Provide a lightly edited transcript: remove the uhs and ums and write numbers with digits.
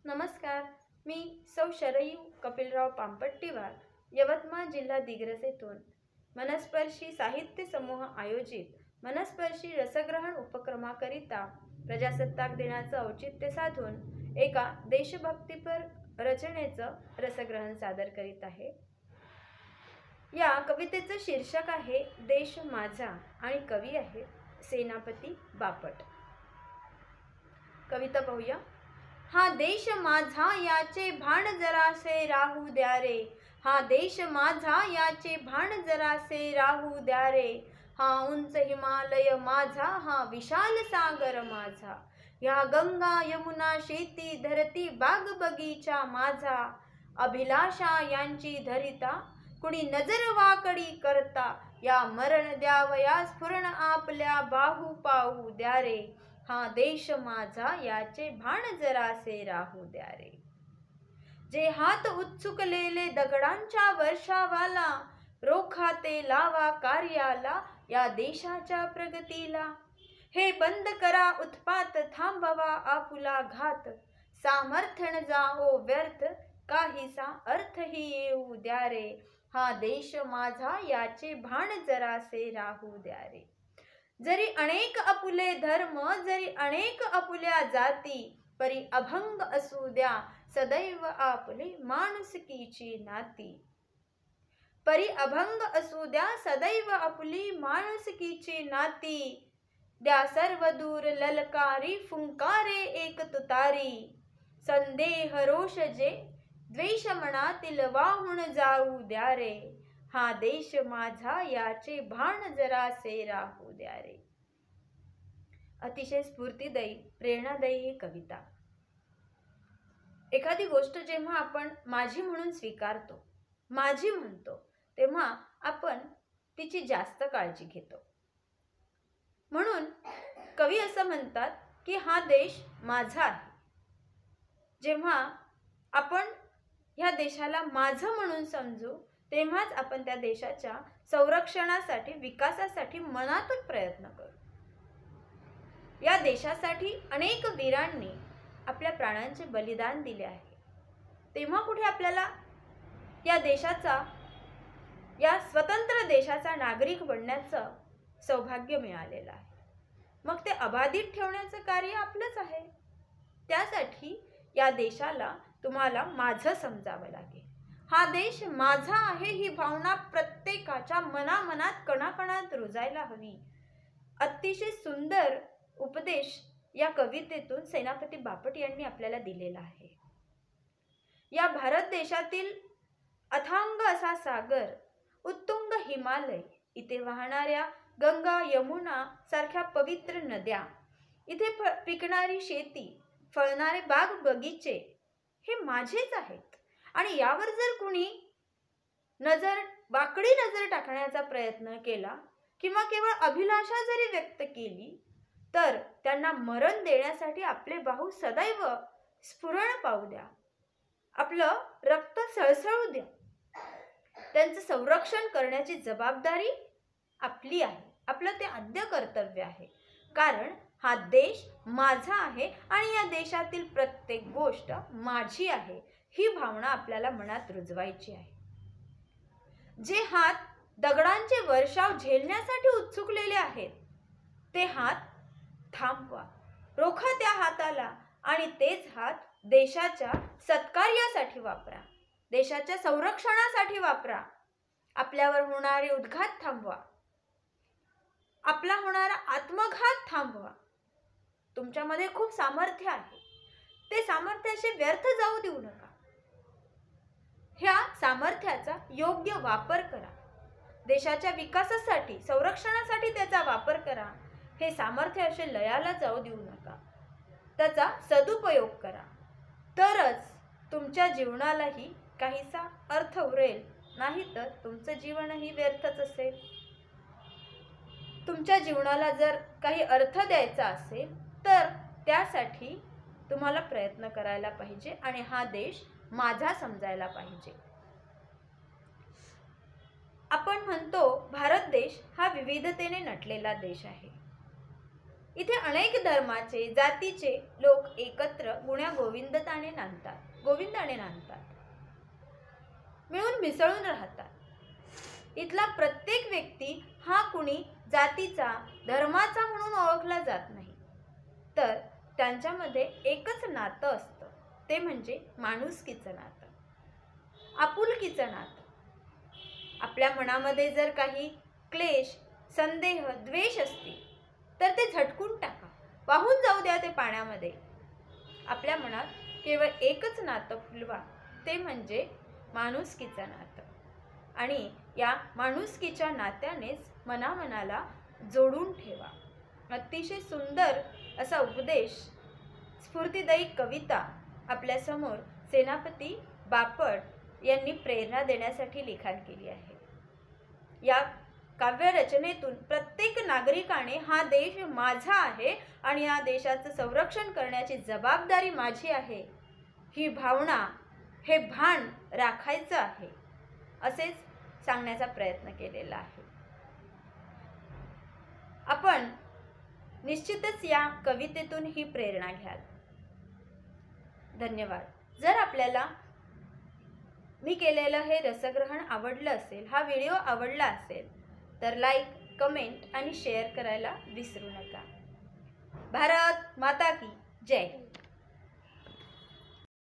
नमस्कार. मी सौ शरयू कपिलराव पांपट्टीवार, यवतमाळ जिल्हा दिग्रस येथून मनस्पर्शी साहित्य समूह आयोजित मनस्पर्शी रसग्रहण उपक्रमाकरिता प्रजासत्ताक दिनाचं औचित्य साधून एका देशभक्तीपर रचनेचं रसग्रहण सादर करीत आहे. या कवितेचं शीर्षक आहे देश माझा आणि कवी आहेत सेनापती बापट. कविता पाहूया. हा देश माझा याचे भान जरासे राहू द्या रे. हा देश माझा याचे भान जरासे राहू द्या रे. हा उंच हिमालय माझा, हा विशाल सागर माझा. या गंगा यमुना शेती धरती बाग बगीचा माझा. अभिलाषा यांची धरिता कुणी नजर वाकडी करता. या मरण द्यावया स्फुरण आपल्या बाहू पाहू द्या रे. हा देश माझा याचे भान जरासे राहू द्या रे. जे हात उत्सुकलेले दगडांच्या वर्षावाला, रोखा ते लावा कार्याला या देशाच्या प्रगतीला. हे बंद करा उत्पात, थांबवा आपुला घात. सामर्थ्य न जाओ व्यर्थ, काहीसा अर्थही येऊ द्या रे. हा देश माझा याचे भान जरासे राहू द्या रे. जरी अनेक आपुले धर्म, जरी अनेक आपुल्या जाती, परी अभंग असू द्या सदैव आपली माणुसकीची नाती. परी अभंग असू द्या सदैव आपली माणुसकीची नाती. द्या सर्व दूर ललकारी, फुंकारे एक तुतारी. संदेह रोष जे द्वेष मनातील वाहून जाऊ द्या रे. हा देश माझा याचे भान जरासे राहू द्या रे. अतिशय स्फूर्तिदायी प्रेरणादायी ही कविता. एखादी गोष्ट जेव्हा आपण माझी म्हणून स्वीकारतो, माझी म्हणतो, तेव्हा आपण तिची जास्त काळजी घेतो. म्हणून कवी असं म्हणतात की हा देश माझा आहे. जेव्हा आपण ह्या देशाला माझं म्हणून समजू, तेव्हाच आपण त्या देशाच्या संरक्षणासाठी, विकासासाठी मनातून प्रयत्न करू. या देशासाठी अनेक वीरांनी आपल्या प्राणांचे बलिदान दिले आहे. तेव्हा कुठे आपल्याला या देशाचा, या स्वतंत्र देशाचा नागरिक बनण्याचं सौभाग्य मिळालेलं आहे. मग ते अबाधित ठेवण्याचं कार्य आपलंच आहे. त्यासाठी या देशाला तुम्हाला माझं समजावं लागेल. हा देश माझा आहे ही भावना प्रत्येकाच्या मनामनात कणाकणात रुजायला हवी. अतिशय सुंदर उपदेश या कवितेतून सेनापती बापट यांनी आपल्याला दिलेला आहे. या भारत देशातील अथांग असा सागर, उत्तुंग हिमालय, इथे वाहणाऱ्या गंगा यमुना सारख्या पवित्र नद्या, इथे पिकणारी शेती, फळणारे बाग बगीचे हे माझेच आहेत. आणि यावर जर कुणी वाकडी नजर टाकण्याचा प्रयत्न केला किंवा केवळ अभिलाषा जरी व्यक्त केली, तर त्यांना मरण देण्यासाठी आपले बाहू सदैव स्फुरण पाहू द्या, आपलं रक्त सळसळू द्या. त्यांचं संरक्षण करण्याची जबाबदारी आपली आहे. आपलं ते आद्य कर्तव्य आहे. कारण हा देश माझा आहे आणि या देशातील प्रत्येक गोष्ट माझी आहे ही भावना आपल्याला मनात रुजवायची आहे. जे हात दगडांचे वर्षाव झेलण्यासाठी उत्सुकलेले आहेत, ते हात थांबवा, रोखा त्या हाताला आणि तेच हात देशाच्या सत्कार्यासाठी वापरा, देशाच्या संरक्षणासाठी वापरा. आपल्यावर होणारे उद्घात थांबवा, आपला होणारा आत्मघात थांबवा. तुमच्यामध्ये खूप सामर्थ्य आहे. ते सामर्थ्य असे व्यर्थ जाऊ देऊ नका. ह्या सामर्थ्याचा योग्य वापर करा. देशाच्या विकासासाठी, संरक्षणासाठी त्याचा वापर करा. हे सामर्थ्य असे लयाला जाऊ देऊ नका. त्याचा सदुपयोग करा. तरच तुमच्या जीवनालाही काहीसा अर्थ उरेल. नाहीतर तुमचं जीवनही व्यर्थच असेल. तुमच्या जीवनाला जर काही अर्थ द्यायचा असेल तर त्यासाठी तुम्हाला प्रयत्न करायला पाहिजे आणि हा देश माझा समजायला पाहिजे. आपण म्हणतो भारत देश हा विविधतेने नटलेला देश आहे. इथे अनेक धर्माचे जातीचे लोक एकत्र गुण्या गोविंदाने नांदतात, मिळून मिसळून राहतात। इथला प्रत्येक व्यक्ती हा कुणी जातीचा धर्माचा म्हणून ओळखला जात नाही, तर त्यांच्यामध्ये एकच नातं असतं, ते म्हणजे माणुसकीचं नातं, आपुलकीचं नातं। आपल्या मनामध्ये जर काही क्लेश, संदेह, द्वेष असतील तर ते झटकून टाका, वाहून जाऊ द्या ते पाण्यामध्ये। आपल्या मनात केवळ एकच नातं फुलवा, ते म्हणजे माणुसकीचं नातं। आणि या माणुसकीच्या नात्यानेच मनामनाला जोडून ठेवा। अतिशय सुंदर असा उपदेश, स्फूर्तिदायी कविता आपल्यासमोर सेनापती बापट यांनी प्रेरणा देण्यासाठी लिखाण केली आहे। या काव्यरचनेतून प्रत्येक नागरिकाने हा देश माझा आहे आणि या देशाचं संरक्षण करण्याची जबाबदारी माझी आहे, ही भावना, हे भान राखायचं आहे, असेच सांगण्याचा प्रयत्न केलेला आहे। आपण निश्चितच या कवितेतून ही प्रेरणा घ्याल। धन्यवाद। जर आपल्याला मी केलेलं हे रसग्रहण आवडलं असेल, हा व्हिडिओ आवडला असेल तर लाईक, कमेंट आणि शेअर करायला विसरू नका। भारत माता की जय।